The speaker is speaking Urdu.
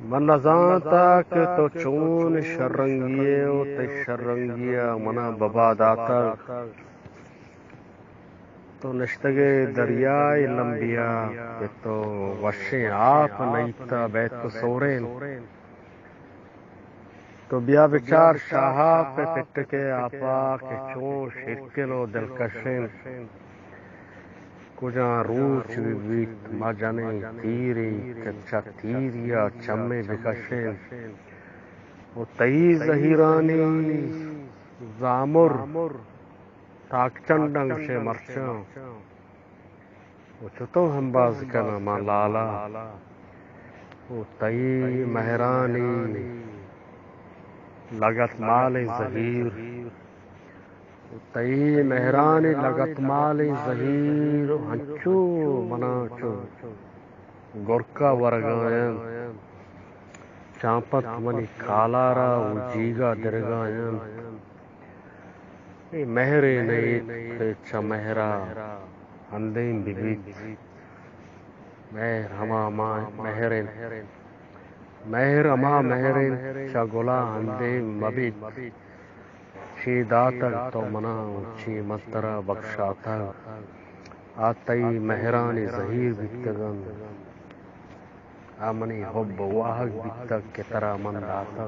من نزانتا کہ تو چون شرنگیے و تے شرنگیا منا بباد آتا تو نشتگے دریائے لمبیا کہ تو وشیں آپ نیتا بیت کو سورین تو بیا بچار شاہا پہ پٹکے آپا کہ چون شکل و دلکشیں کجا روچ بیت مجنے تیری کچا تیریا چمے بکشیں و تئی زہیرانی زامر تاک چندنگ شے مرچاں و چطو ہم باز کنا ما لالا و تئی مہرانی لگت مال زہیر تئی مہرانی لگت مال زہیر ہنچو منا چو گرکا ورگائیں چامپت منی کالارا و جیگا درگائیں مہرے نیت چا مہرا اندین بیت مہر ہما مہرین مہر اما مہرین چا گلا اندین مبیت چی داتگ تو منا چی مترا بخشاتا آتئی مہرانی زہیر بیتگن آمنی حب واہگ بیتگ کے ترا من داتا